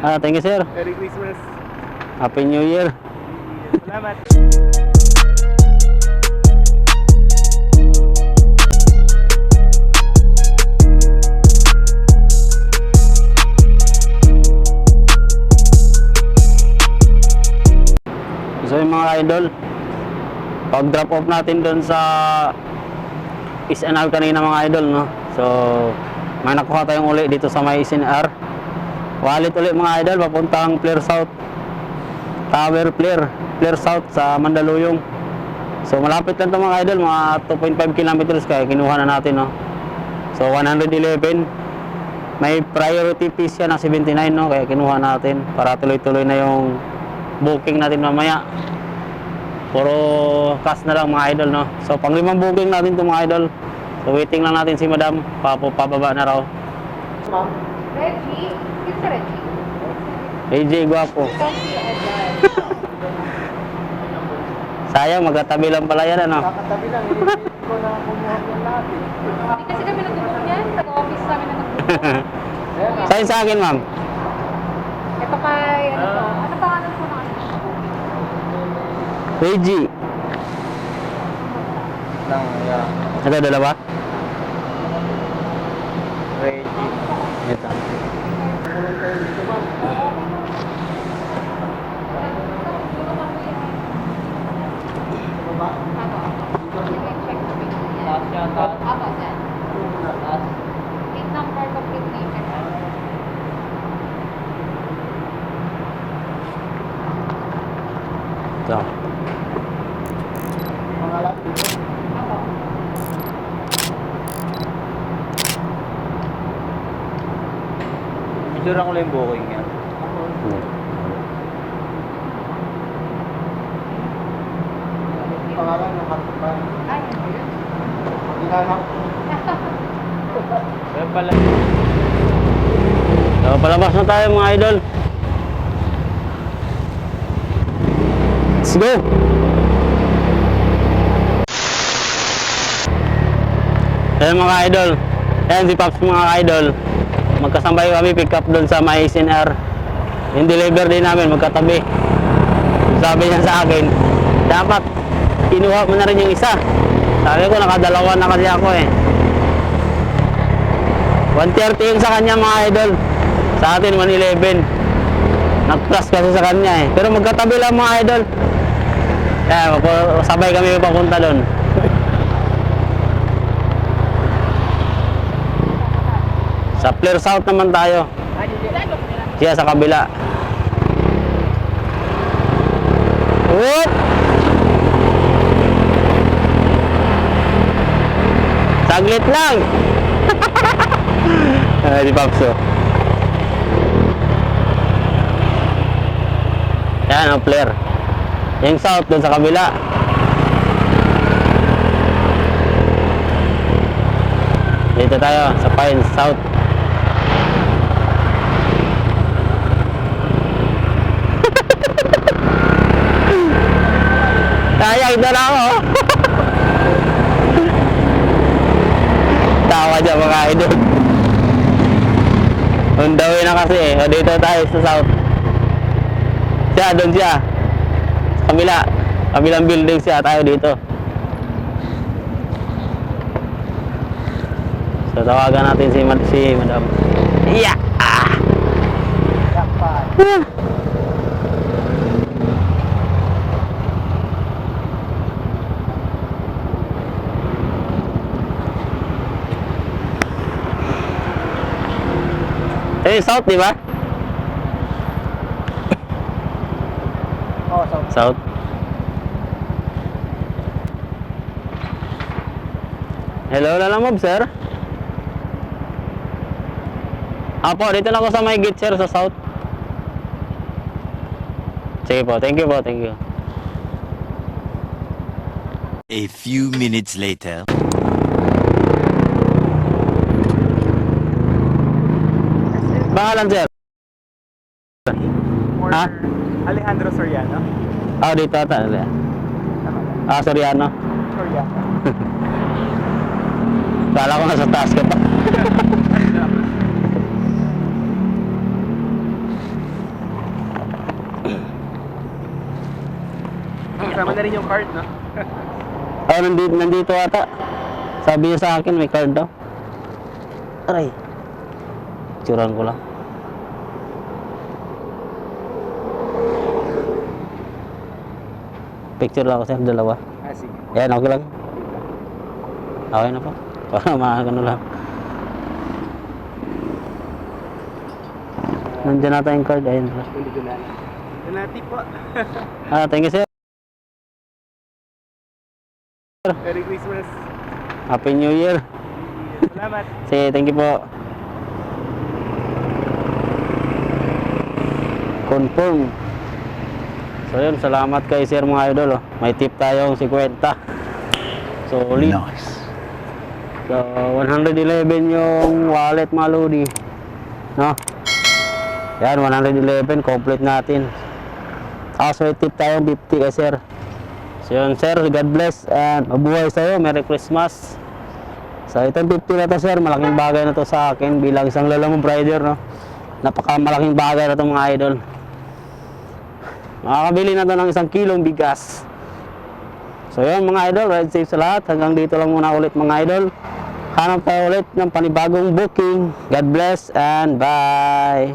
Thank you, sir. Merry Christmas. Happy New Year. Salamat. So yung mga idol, pag drop off natin doon sa SNR kanina mga idol, no? So may nakuha tayong uli dito sa may SNR. Wallet uli mga idol, papuntang Flare South Tower, Flare South sa Mandaluyong. So malapit lang ito mga idol, mga 2.5 kilometers kaya kinuha na natin, no? So 111, may priority fees siya na 79, no? Kaya kinuha natin para tuloy-tuloy na yung booking natin mamaya. Puro cash na lang mga idol, no? So pang limang booking natin ito mga idol. So waiting lang natin si madam, pababa na raw. Ma'am. Reggie? It's Reggie. AJ Guapo. Kasi agad. Sayang, magkatabi lang pala yan, ano? Kakatabi lang, hindi ko na kumuha ng lahat. Hindi kasi kami nag-book niyan. Taga-office namin na nag-book. Sign sa akin, ma'am. Ito kay, ano to? Ano pangalan po na ano? Reggie. Lang, yeah. Ito, dalawa? Ready. Ito. Apo, sir. 8 number complete name. Ito. Pangalan dito. Apo. Picture ko lang yung booking niya. Pangalan ng kartupan. Ay, ano yun? Paghihanap. Kaya pala. So, palabas na tayo mga idol. Let's go! Ayan mga idol. Ayan si Pops mga idol. Magkasambay kami pick up doon sa may SNR. Yung deliver din namin magkatabi. Sabi niya sa akin, dapat kinuha mo na rin yung isa. Sabi ko nakadalawa na kasi ako eh. 130 yung sa kanya mga idol. Sa atin 111. Nag-plus kasi sa kanya eh. Pero magkatabi lang mga idol. Kaya sabay kami papunta doon. Sa Flare South naman tayo. Siya sa kabila. Whoop! Saglit lang. Di Papso. Yan ang Flare. Yung South doon sa kabila. Dito tayo sa Pine South. Sayang na lang ako. Tawa dyan mga idol. On the way na kasi eh. O dito tayo sa South. Siya, doon siya. Sa kabila. Kabilang building siya. Tayo dito. So tawagan natin si Madam. Yeah! Jackpot. Eh, South, di ba? Oh, so. South. Hello, Lalamove, sir. Apo, dito na ako sa may gate, sir, sa South. Sige po, thank you po, thank you. A few minutes later. Pangalan, sir? Or Ha? Alejandro Soriano. Dito ata. Tama. Soriano. Soriano. Kala ko nasa taas ka pa. Kasama na rin yung card, no? Ay, nandito ata. Sabi niya sa akin, may card daw. Aray. Tsuran ko lang. Picture lang ako sir, dalawa. Ah, sige. Yan, okay lang. Okay na po. Para makakano lang. Nandiyan nata yung card. Ayun po. Hindi ko na. Donati po. Thank you sir. Merry Christmas. Happy New Year. Salamat. Sige, thank you po. Confirm. So yun, salamat kay sir mga idol. Oh. May tip tayong 50. Solid. Nice. So 111 yung wallet mga lodi. No? Yan, 111. Complete natin. Tapos may tip tayong 50 kay sir. So yun sir, God bless and mabuhay sa'yo. Merry Christmas. So itong 50 na to sir, malaking bagay na to sa akin bilang isang lalamong rider, no? Napakamalaking bagay na to mga idol. Makakabili na to ng 1 kilong bigas. So yun mga idol, ride safe sa lahat. Hanggang dito lang muna ulit mga idol. Hanap tayo ulit ng panibagong booking. God bless and bye.